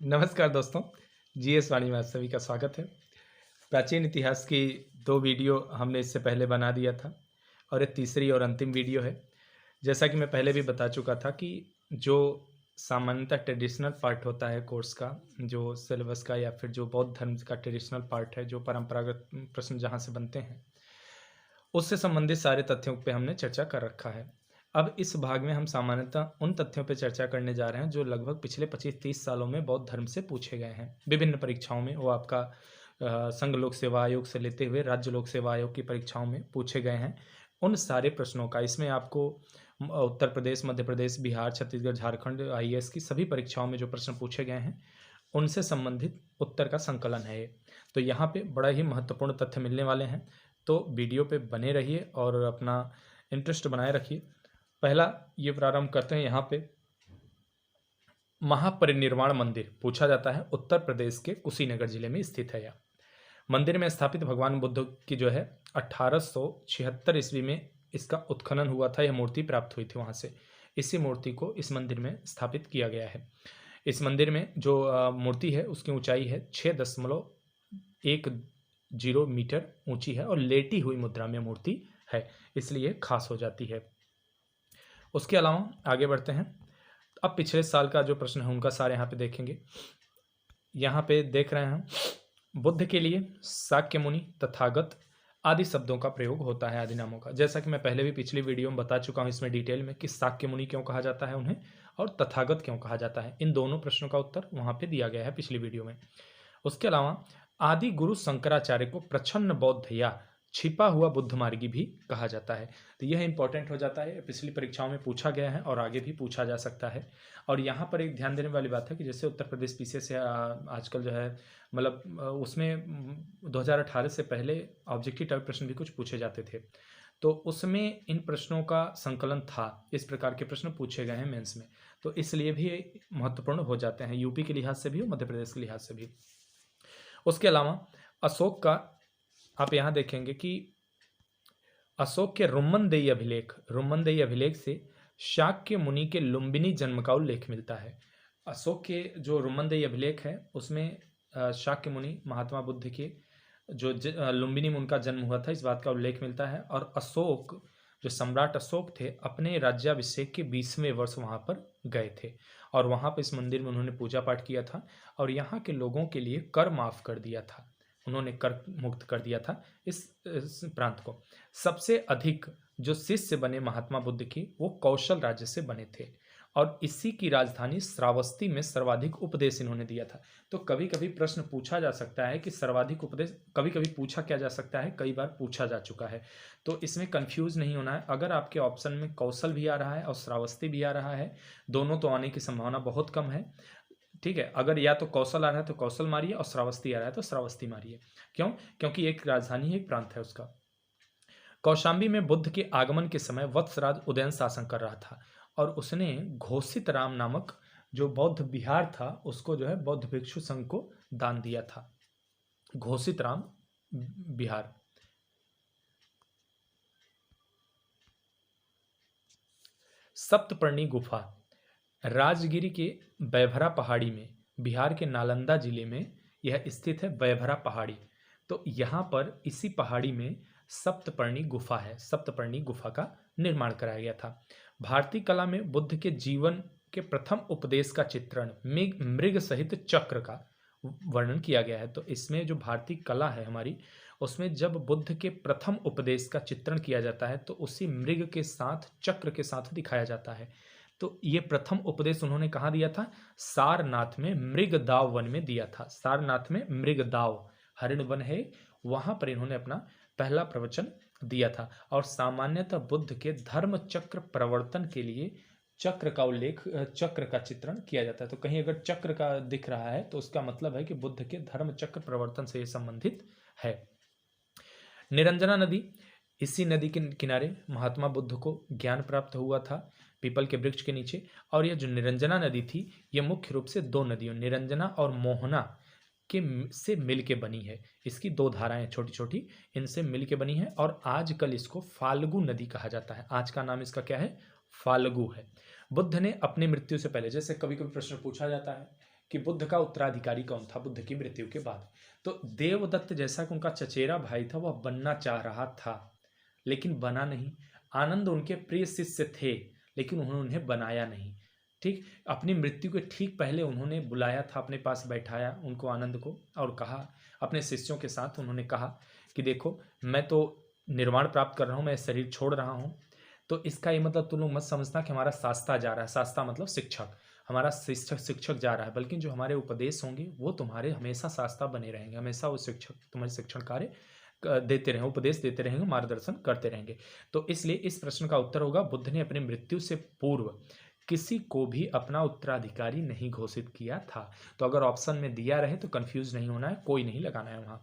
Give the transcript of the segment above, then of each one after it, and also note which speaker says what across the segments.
Speaker 1: नमस्कार दोस्तों, जीएस वाणी में आप सभी का स्वागत है। प्राचीन इतिहास की 2 वीडियो हमने इससे पहले बना दिया था और ये तीसरी और अंतिम वीडियो है। जैसा कि मैं पहले भी बता चुका था कि जो सामान्यतः ट्रेडिशनल पार्ट होता है कोर्स का, जो सिलेबस का या फिर जो बौद्ध धर्म का ट्रेडिशनल पार्ट है, जो परंपरागत प्रश्न जहाँ से बनते हैं, उससे संबंधित सारे तथ्यों पे हमने चर्चा कर रखा है। अब इस भाग में हम सामान्यतः उन तथ्यों पे चर्चा करने जा रहे हैं जो लगभग पिछले 25-30 सालों में बौद्ध धर्म से पूछे गए हैं विभिन्न परीक्षाओं में। वो आपका संघ लोक सेवा आयोग से लेते हुए राज्य लोक सेवा आयोग की परीक्षाओं में पूछे गए हैं। उन सारे प्रश्नों का इसमें आपको उत्तर प्रदेश, मध्य प्रदेश, बिहार, छत्तीसगढ़, झारखंड आईएएस की सभी परीक्षाओं में जो प्रश्न पूछे गए हैं उनसे संबंधित उत्तर का संकलन है ये। तो यहाँ पे बड़ा ही महत्वपूर्ण तथ्य मिलने वाले हैं, तो वीडियो पे बने रहिए और अपना इंटरेस्ट बनाए रखिए। पहला ये प्रारंभ करते हैं यहाँ पे। महापरिनिर्वाण मंदिर पूछा जाता है, उत्तर प्रदेश के कुशीनगर जिले में स्थित है यह। मंदिर में स्थापित भगवान बुद्ध की जो है 1876 ईस्वी में इसका उत्खनन हुआ था। यह मूर्ति प्राप्त हुई थी वहाँ से। इसी मूर्ति को इस मंदिर में स्थापित किया गया है। इस मंदिर में जो मूर्ति है उसकी ऊंचाई है 6.10 मीटर ऊंची है और लेटी हुई मुद्रा में मूर्ति है, इसलिए खास हो जाती है। उसके अलावा आगे बढ़ते हैं। अब पिछले साल का जो प्रश्न है उनका सारे यहाँ पे देखेंगे। यहाँ पे देख रहे हैं, बुद्ध के लिए शाक्य मुनि, तथागत आदि शब्दों का प्रयोग होता है, आदि नामों का। जैसा कि मैं पहले भी पिछली वीडियो में बता चुका हूँ इसमें डिटेल में कि शाक्य मुनि क्यों कहा जाता है उन्हें और तथागत क्यों कहा जाता है। इन दोनों प्रश्नों का उत्तर वहाँ पे दिया गया है पिछली वीडियो में। उसके अलावा आदि गुरु शंकराचार्य को प्रच्छन्न बौद्ध या छिपा हुआ बुद्ध मार्गी भी कहा जाता है। तो यह इंपॉर्टेंट हो जाता है, पिछली परीक्षाओं में पूछा गया है और आगे भी पूछा जा सकता है। और यहाँ पर एक ध्यान देने वाली बात है कि जैसे उत्तर प्रदेश पीछे से आजकल जो है मतलब उसमें 2018 से पहले ऑब्जेक्टिव टाइप प्रश्न भी कुछ पूछे जाते थे, तो उसमें इन प्रश्नों का संकलन था। इस प्रकार के प्रश्न पूछे गए हैं मेंस में, तो इसलिए भी महत्वपूर्ण हो जाते हैं यूपी के लिहाज से भी और मध्य प्रदेश के लिहाज से भी। उसके अलावा अशोक का आप यहाँ देखेंगे कि अशोक के रुम्मनदेही अभिलेख से शाक्य मुनि के लुम्बिनी जन्म का उल्लेख मिलता है। अशोक के जो रुम्मनदेही अभिलेख है उसमें शाक्य मुनि महात्मा बुद्ध के जो लुम्बिनी में उनका जन्म हुआ था इस बात का उल्लेख मिलता है। और अशोक जो सम्राट अशोक थे अपने राज्याभिषेक के 20वें वर्ष वहाँ पर गए थे और वहाँ पर इस मंदिर में उन्होंने पूजा पाठ किया था और यहाँ के लोगों के लिए कर माफ़ कर दिया था। उन्होंने कर मुक्त कर दिया था इस प्रांत को। सबसे अधिक जो शिष्य बने महात्मा बुद्ध की वो कौशल राज्य से बने थे और इसी की राजधानी श्रावस्ती में सर्वाधिक उपदेश इन्होंने दिया था। तो कभी कभी प्रश्न पूछा जा सकता है कि सर्वाधिक उपदेश कभी कभी पूछा क्या जा सकता है, कई बार पूछा जा चुका है, तो इसमें कंफ्यूज नहीं होना है। अगर आपके ऑप्शन में कौशल भी आ रहा है और श्रावस्ती भी आ रहा है, दोनों तो आने की संभावना बहुत कम है, ठीक है। अगर या तो कौशल आ रहा है तो कौशल मारिए और श्रावस्ती आ रहा है तो श्रावस्ती मारिए। क्यों? क्योंकि एक राजधानी है, एक प्रांत है उसका। कौशाम्बी में बुद्ध के आगमन के समय वत्सराज उदयन शासन कर रहा था और उसने घोषित राम नामक जो बौद्ध विहार था उसको जो है बौद्ध भिक्षु संघ को दान दिया था। घोषित राम विहार। सप्तपर्णी गुफा राजगिरी के बैभरा पहाड़ी में, बिहार के नालंदा जिले में यह स्थित है। बैभरा पहाड़ी, तो यहाँ पर इसी पहाड़ी में सप्तपर्णी गुफा है। सप्तपर्णी गुफा का निर्माण कराया गया था। भारतीय कला में बुद्ध के जीवन के प्रथम उपदेश का चित्रण मृग सहित चक्र का वर्णन किया गया है। तो इसमें जो भारतीय कला है हमारी, उसमें जब बुद्ध के प्रथम उपदेश का चित्रण किया जाता है तो उसी मृग के साथ चक्र के साथ दिखाया जाता है। तो ये प्रथम उपदेश उन्होंने कहाँ दिया था? सारनाथ में मृगदाव वन में दिया था। सारनाथ में मृगदाव हरिण वन है, वहां पर इन्होंने अपना पहला प्रवचन दिया था। और सामान्यतः बुद्ध के धर्म चक्र प्रवर्तन के लिए चक्र का उल्लेख, चक्र का चित्रण किया जाता है। तो कहीं अगर चक्र का दिख रहा है तो उसका मतलब है कि बुद्ध के धर्म चक्र प्रवर्तन से यह संबंधित है। निरंजना नदी, इसी नदी के किनारे महात्मा बुद्ध को ज्ञान प्राप्त हुआ था पीपल के वृक्ष के नीचे। और यह जो निरंजना नदी थी यह मुख्य रूप से दो नदियों निरंजना और मोहना के से मिल के बनी है। इसकी दो धाराएं छोटी छोटी इनसे मिल के बनी है और आजकल इसको फाल्गु नदी कहा जाता है। आज का नाम इसका क्या है? फाल्गु है। बुद्ध ने अपनी मृत्यु से पहले, जैसे कभी कभी प्रश्न पूछा जाता है कि बुद्ध का उत्तराधिकारी कौन था बुद्ध की मृत्यु के बाद। तो देवदत्त जैसा कि उनका चचेरा भाई था वह बनना चाह रहा था लेकिन बना नहीं। आनंद उनके प्रिय शिष्य थे लेकिन उन्होंने उन्हें बनाया नहीं। ठीक, अपनी मृत्यु के ठीक पहले उन्होंने बुलाया था, अपने पास बैठाया उनको, आनंद को, और कहा अपने शिष्यों के साथ उन्होंने कहा कि देखो मैं तो निर्वाण प्राप्त कर रहा हूँ, मैं शरीर छोड़ रहा हूँ, तो इसका ये मतलब तुम लोग मत समझना कि हमारा शास्ता जा रहा है, शास्ता मतलब शिक्षक, हमारा शिक्षक जा रहा है, बल्कि जो हमारे उपदेश होंगे वो तुम्हारे हमेशा शास्ता बने रहेंगे, हमेशा वो शिक्षक तुम्हारे शिक्षण कार्य देते रहेंगे, उपदेश देते रहेंगे, मार्गदर्शन करते रहेंगे। तो इसलिए इस प्रश्न का उत्तर होगा बुद्ध ने अपनी मृत्यु से पूर्व किसी को भी अपना उत्तराधिकारी नहीं घोषित किया था। तो अगर ऑप्शन में दिया रहे तो कंफ्यूज नहीं होना है, कोई नहीं लगाना है वहां।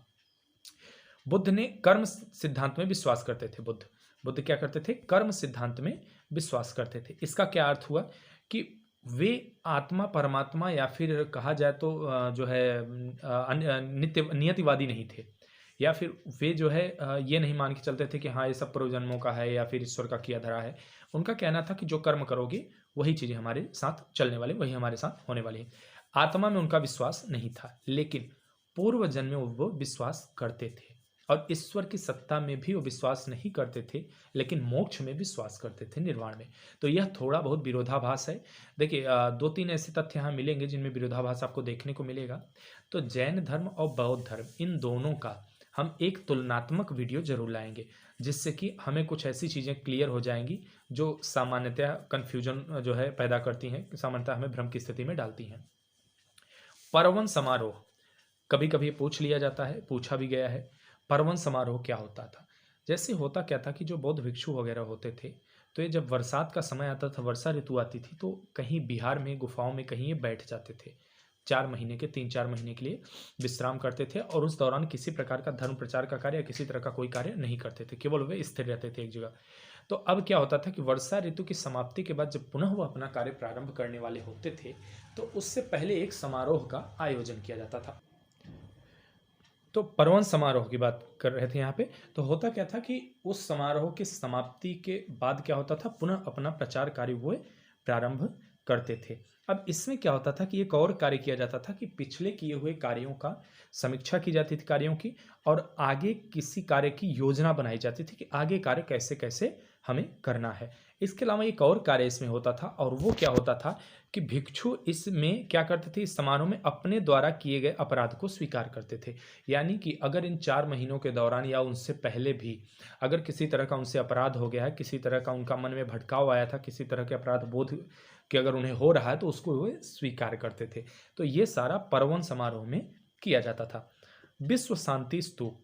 Speaker 1: बुद्ध ने कर्म सिद्धांत में विश्वास करते थे। बुद्ध क्या करते थे? कर्म सिद्धांत में विश्वास करते थे। इसका क्या अर्थ हुआ कि वे आत्मा परमात्मा या फिर कहा जाए तो जो है नित्य नियतिवादी नहीं थे, या फिर वे जो है ये नहीं मान के चलते थे कि हाँ ये सब पूर्व जन्मों का है या फिर ईश्वर का किया धरा है। उनका कहना था कि जो कर्म करोगे वही चीज़ें हमारे साथ चलने वाली, वही हमारे साथ होने वाली है। आत्मा में उनका विश्वास नहीं था, लेकिन पूर्व जन्म में वो विश्वास करते थे, और ईश्वर की सत्ता में भी वो विश्वास नहीं करते थे, लेकिन मोक्ष में विश्वास करते थे, निर्वाण में। तो यह थोड़ा बहुत विरोधाभास है। देखिए दो तीन ऐसे तथ्य यहाँ मिलेंगे जिनमें विरोधाभास आपको देखने को मिलेगा। तो जैन धर्म और बौद्ध धर्म, इन दोनों का हम एक तुलनात्मक वीडियो जरूर लाएंगे, जिससे कि हमें कुछ ऐसी चीज़ें क्लियर हो जाएंगी जो सामान्यतः कन्फ्यूजन जो है पैदा करती हैं, सामान्यतः हमें भ्रम की स्थिति में डालती हैं। परवन समारोह कभी कभी पूछ लिया जाता है, पूछा भी गया है। परवन समारोह क्या होता था? जैसे होता क्या था कि जो बौद्ध भिक्षु वगैरह होते थे, तो ये जब बरसात का समय आता था, वर्षा ऋतु आती थी, तो कहीं बिहार में गुफाओं में कहीं ये बैठ जाते थे। 3-4 महीने के लिए विश्राम करते थे, और उस दौरान किसी प्रकार का धर्म प्रचार का कार्य या किसी तरह का कोई कार्य नहीं करते थे, केवल वे स्थिर रहते थे एक जगह। तो अब क्या होता था कि वर्षा ऋतु की समाप्ति के बाद जब पुनः वो अपना कार्य प्रारंभ करने वाले होते थे, तो उससे पहले एक समारोह का आयोजन किया जाता था। तो परवन समारोह की बात कर रहे थे यहाँ पे। तो होता क्या था कि उस समारोह की समाप्ति के बाद क्या होता था, पुनः अपना प्रचार कार्य वो प्रारंभ करते थे। अब इसमें क्या होता था कि एक और कार्य किया जाता था कि पिछले किए हुए कार्यों का समीक्षा की जाती थी कार्यों की, और आगे किसी कार्य की योजना बनाई जाती थी कि आगे कार्य कैसे कैसे हमें करना है। इसके अलावा एक और कार्य इसमें होता था, और वो क्या होता था कि भिक्षु इसमें क्या करते थे, इस समारोह में अपने द्वारा किए गए अपराध को स्वीकार करते थे। यानी कि अगर इन 4 महीनों के दौरान या उनसे पहले भी अगर किसी तरह का उनसे अपराध हो गया है, किसी तरह का उनका मन में भटकाव आया था, किसी तरह के अपराध बोध कि अगर उन्हें हो रहा है, तो उसको वे स्वीकार करते थे। तो ये सारा परवन समारोह में किया जाता था। विश्व शांति स्तूप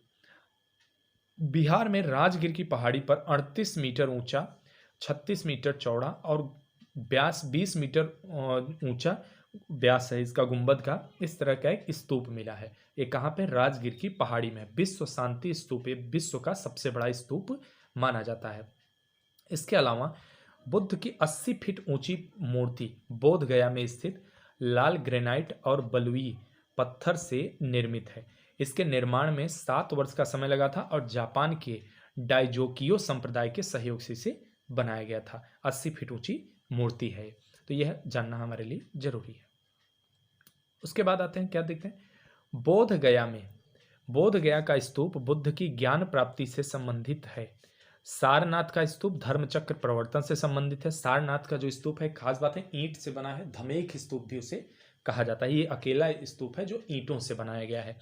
Speaker 1: बिहार में राजगीर की पहाड़ी पर 38 मीटर ऊंचा, 36 मीटर चौड़ा और व्यास 20 मीटर ऊंचा व्यास है इसका, गुंबद का, इस तरह का एक स्तूप मिला है। ये कहाँ पे? राजगीर की पहाड़ी में। विश्व शांति स्तूप विश्व का सबसे बड़ा स्तूप माना जाता है। इसके अलावा बुद्ध की 80 फीट ऊंची मूर्ति बोध गया में स्थित लाल ग्रेनाइट और बलुई पत्थर से निर्मित है। इसके निर्माण में 7 वर्ष का समय लगा था, और जापान के डाइजोकियो संप्रदाय के सहयोग से इसे बनाया गया था। 80 फीट ऊंची मूर्ति है, तो यह जानना हमारे लिए जरूरी है। उसके बाद आते हैं, क्या देखते हैं, बोध गया में। बोध गया का स्तूप बुद्ध की ज्ञान प्राप्ति से संबंधित है। सारनाथ का स्तूप धर्मचक्र प्रवर्तन से संबंधित है। सारनाथ का जो स्तूप है, खास बात है, ईंट से बना है, धमेख स्तूप भी उसे कहा जाता है। ये अकेला स्तूप है जो ईंटों से बनाया गया है।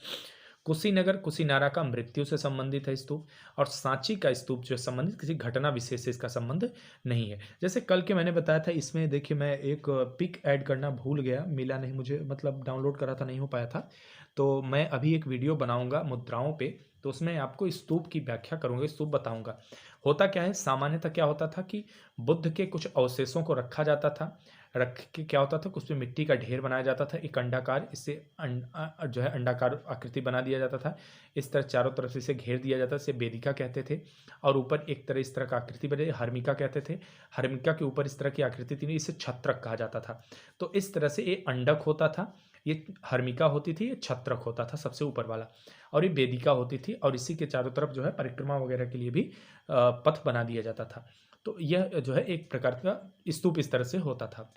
Speaker 1: कुशीनगर कुशीनारा का मृत्यु से संबंधित है स्तूप, और सांची का स्तूप जो संबंधित किसी घटना विशेष से इसका संबंध नहीं है। जैसे कल के मैंने बताया था, इसमें देखिए मैं एक पिक ऐड करना भूल गया, मिला नहीं मुझे, मतलब डाउनलोड करा था, नहीं हो पाया था। तो मैं अभी एक वीडियो बनाऊंगा मुद्राओं पे, तो उसमें आपको स्तूप की व्याख्या करूंगा, स्तूप बताऊंगा। होता क्या है, सामान्यतः क्या होता था कि बुद्ध के कुछ अवशेषों को रखा जाता था, रख के क्या होता था, उसमें मिट्टी का ढेर बनाया जाता था, एक अंडाकार, इससे जो है अंडाकार आकृति बना दिया जाता था। इस तरह चारों तरफ से इसे घेर दिया जाता था, इसे वेदिका कहते थे। और ऊपर एक तरह इस तरह का आकृति बने, हर्मिका कहते थे। हर्मिका के ऊपर इस तरह की आकृति थी, इसे छत्रक कहा जाता था। तो इस तरह से ये अंडक होता था, ये हर्मिका होती थी, ये छत्रक होता था सबसे ऊपर वाला, और ये वेदिका होती थी, और इसी के चारों तरफ जो है परिक्रमा वगैरह के लिए भी पथ बना दिया जाता था। तो यह जो है एक प्रकार का स्तूप इस तरह से होता था।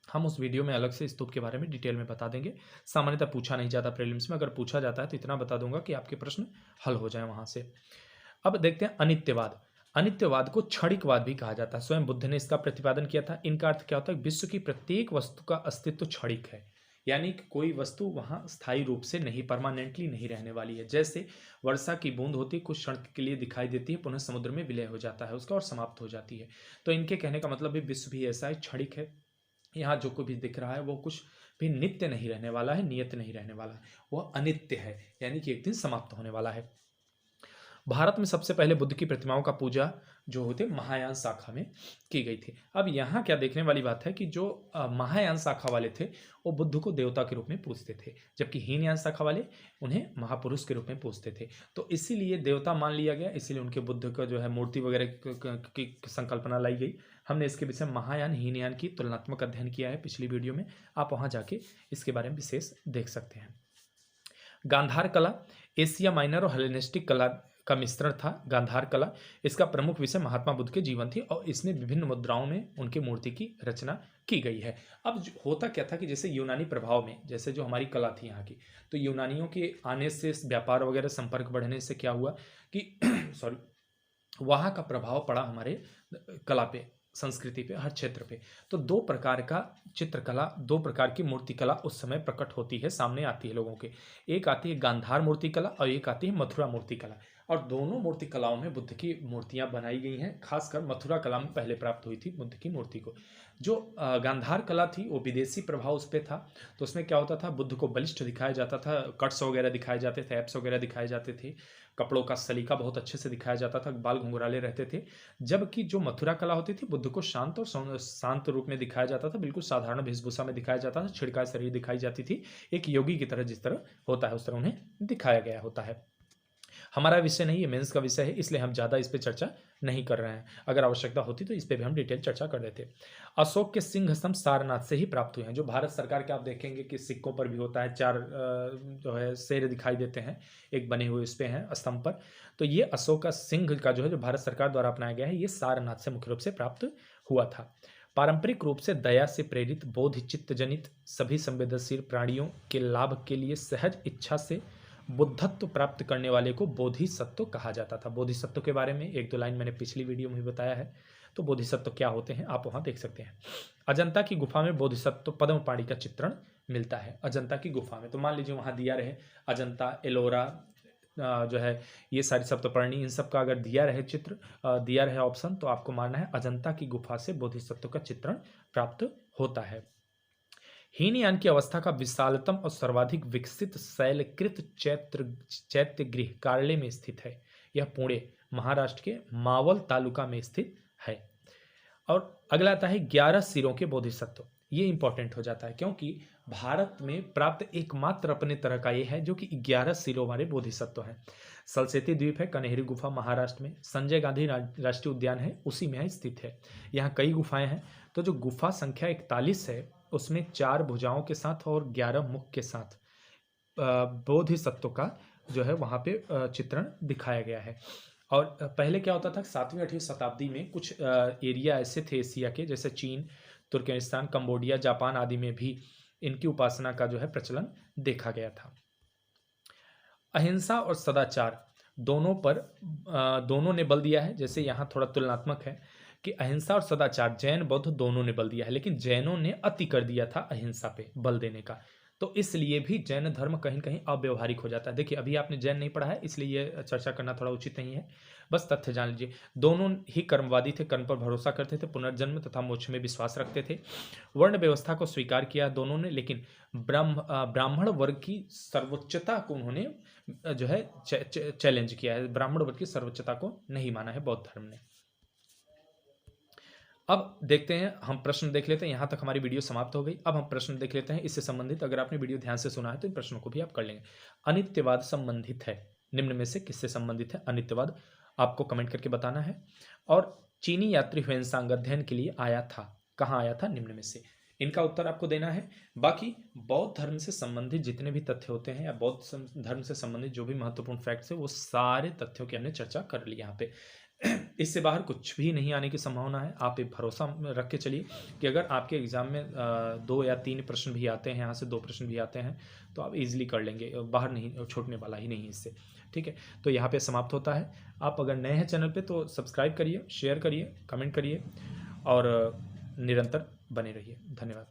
Speaker 1: हम उस वीडियो में अलग से स्तूप के बारे में डिटेल में बता देंगे। सामान्यतः पूछा नहीं जाता प्रीलिम्स में, अगर पूछा जाता है तो इतना बता दूंगा कि आपके प्रश्न हल हो जाए वहां से। अब देखते हैं अनित्यवाद। अनित्यवाद को क्षणिकवाद भी कहा जाता है। स्वयं बुद्ध ने इसका प्रतिपादन किया था। इनका अर्थ क्या होता है? विश्व की प्रत्येक वस्तु का अस्तित्व क्षणिक है, यानी कि कोई वस्तु वहां स्थायी रूप से नहीं, परमानेंटली नहीं रहने वाली है। जैसे वर्षा की बूंद होती है, कुछ क्षण के लिए दिखाई देती है, पुनः समुद्र में विलय हो जाता है उसका और समाप्त हो जाती है। तो इनके कहने का मतलब भी विश्व भी ऐसा है, क्षणिक है। यहाँ जो कुछ भी दिख रहा है वो कुछ भी नित्य नहीं रहने वाला है, नियत नहीं रहने वाला है, वह अनित्य है, यानी कि एक दिन समाप्त होने वाला है। भारत में सबसे पहले बुद्ध की प्रतिमाओं का पूजा जो होते महायान शाखा में की गई थी। अब यहाँ क्या देखने वाली बात है कि जो महायान शाखा वाले थे वो बुद्ध को देवता के रूप में पूजते थे, जबकि हीनयान शाखा वाले उन्हें महापुरुष के रूप में पूजते थे। तो इसीलिए देवता मान लिया गया, इसीलिए उनके बुद्ध का जो है मूर्ति वगैरह की संकल्पना लाई गई। हमने इसके विषय महायान हीनयान की तुलनात्मक अध्ययन किया है पिछली वीडियो में, आप वहाँ जाके इसके बारे में विशेष देख सकते हैं। गांधार कला एशिया माइनर और हेलेनिस्टिक कला का मिश्रण था। गांधार कला, इसका प्रमुख विषय महात्मा बुद्ध के जीवन थी और इसमें विभिन्न मुद्राओं में उनके मूर्ति की रचना की गई है। अब होता क्या था कि जैसे यूनानी प्रभाव में, जैसे जो हमारी कला थी यहाँ की, तो यूनानियों के आने से व्यापार वगैरह संपर्क बढ़ने से क्या हुआ कि सॉरी, वहाँ का प्रभाव पड़ा हमारे कला पे, संस्कृति पे, हर क्षेत्र पे। तो दो प्रकार का चित्रकला, दो प्रकार की मूर्तिकला उस समय प्रकट होती है, सामने आती है लोगों के। एक आती है गांधार मूर्तिकला और एक आती है मथुरा मूर्तिकला। और दोनों मूर्तिकलाओं में बुद्ध की मूर्तियां बनाई गई हैं। खासकर मथुरा कला में पहले प्राप्त हुई थी बुद्ध की मूर्ति को। जो गांधार कला थी वो विदेशी प्रभाव उस पर था। तो उसमें क्या होता था, बुद्ध को बलिष्ठ दिखाया जाता था, कट्स वगैरह दिखाए जाते थे, एप्स वगैरह दिखाए जाते थे, कपड़ों का सलीका बहुत अच्छे से दिखाया जाता था, बाल घुंघराले रहते थे। जबकि जो मथुरा कला होती थी, बुद्ध को शांत और शांत रूप में दिखाया जाता था, बिल्कुल साधारण वेशभूषा में दिखाया जाता था, छिड़काए शरीर दिखाई जाती थी, एक योगी की तरह जिस तरह होता है उस तरह उन्हें दिखाया गया होता है। हमारा विषय नहीं, ये मेंस का विषय है, इसलिए हम ज़्यादा इस पर चर्चा नहीं कर रहे हैं। अगर आवश्यकता होती तो इस पर भी हम डिटेल चर्चा कर देते। अशोक के सिंह स्तंभ सारनाथ से ही प्राप्त हुए हैं। जो भारत सरकार के आप देखेंगे कि सिक्कों पर भी होता है, चार जो है शेर दिखाई देते हैं, एक बने हुए इस पे हैं स्तंभ पर। तो ये अशोक का सिंह का जो है, जो भारत सरकार द्वारा अपनाया गया है, ये सारनाथ से मुख्य रूप से प्राप्त हुआ था। पारंपरिक रूप से दया से प्रेरित, बोधिचित्त जनित, सभी संवेदनशील प्राणियों के लाभ के लिए सहज इच्छा से बुद्धत्व प्राप्त करने वाले को बोधिसत्व कहा जाता था। बोधिसत्व के बारे में एक दो लाइन मैंने पिछली वीडियो में बताया है। तो बोधिसत्व क्या होते हैं आप वहां देख सकते हैं। अजंता की गुफा में बोधिसत्व पद्मपाणि का चित्रण मिलता है। अजंता की गुफा में, तो मान लीजिए वहां दिया रहे अजंता, एलोरा जो है, ये सारी सप्तपर्णी, इन सब का अगर दिया रहे चित्र, दिया रहे ऑप्शन, तो आपको मानना है अजंता की गुफा से बोधिसत्व का चित्रण प्राप्त होता है। हीनयान की अवस्था का विशालतम और सर्वाधिक विकसित शैलकृत चैत्य गृह कार्ले में स्थित है। यह पुणे महाराष्ट्र के मावल तालुका में स्थित है। और अगला आता है 11 सिरों के बोधिसत्व। ये इंपॉर्टेंट हो जाता है क्योंकि भारत में प्राप्त एकमात्र अपने तरह का ये है जो कि 11 सिरों वाले बोधिसत्व है। सलसेती द्वीप है, कन्हेरी गुफा महाराष्ट्र में, संजय गांधी राष्ट्रीय उद्यान है, उसी में स्थित है। यहाँ कई गुफाएं हैं। तो जो गुफा संख्या 41 है उसमें 4 भुजाओं के साथ और 11 मुख के साथ बोधिसत्व का जो है वहाँ पे चित्रण दिखाया गया है। और पहले क्या होता था, 7वीं 8वीं शताब्दी में कुछ एरिया ऐसे थे एशिया के, जैसे चीन, तुर्कमेनिस्तान, कंबोडिया, जापान आदि में भी इनकी उपासना का जो है प्रचलन देखा गया था। अहिंसा और सदाचार दोनों ने बल दिया है। जैसे यहाँ थोड़ा तुलनात्मक है कि अहिंसा और सदाचार जैन बौद्ध दोनों ने बल दिया है, लेकिन जैनों ने अति कर दिया था अहिंसा पे बल देने का। तो इसलिए भी जैन धर्म कहीं कहीं अव्यवहारिक हो जाता है। देखिए अभी आपने जैन नहीं पढ़ा है इसलिए ये चर्चा करना थोड़ा उचित नहीं है, बस तथ्य जान लीजिए। दोनों ही कर्मवादी थे, कर्म पर भरोसा करते थे, पुनर्जन्म तथा मोक्ष में विश्वास रखते थे। वर्ण व्यवस्था को स्वीकार किया दोनों ने, लेकिन ब्राह्मण वर्ग की सर्वोच्चता को उन्होंने जो है चैलेंज किया है। ब्राह्मण वर्ग की सर्वोच्चता को नहीं माना है बौद्ध धर्म ने। अब देखते हैं, हम प्रश्न देख लेते हैं। यहाँ तक हमारी वीडियो समाप्त हो गई। अब हम प्रश्न देख लेते हैं इससे संबंधित। अगर आपने वीडियो ध्यान से सुना है तो इन प्रश्नों को भी आप कर लेंगे। अनित्यवाद संबंधित है, निम्न में से किससे संबंधित है अनित्यवाद, आपको कमेंट करके बताना है। और चीनी यात्री ह्वेनसांग अध्ययन के लिए आया था, कहाँ आया था, निम्न में से। इनका उत्तर आपको देना है। बाकी बौद्ध धर्म से संबंधित जितने भी तथ्य होते हैं या बौद्ध धर्म से संबंधित जो भी महत्वपूर्ण फैक्ट्स है वो सारे तथ्यों की हमने चर्चा कर ली यहाँ पे। इससे बाहर कुछ भी नहीं आने की संभावना है। आप एक भरोसा रख के चलिए कि अगर आपके एग्ज़ाम में 2 या 3 प्रश्न भी आते हैं, यहाँ से 2 प्रश्न भी आते हैं, तो आप ईज़िली कर लेंगे, बाहर नहीं छूटने वाला ही नहीं है इससे। ठीक है? तो यहाँ पे समाप्त होता है। आप अगर नए हैं चैनल पे तो सब्सक्राइब करिए, शेयर करिए, कमेंट करिए और निरंतर बने रहिए। धन्यवाद।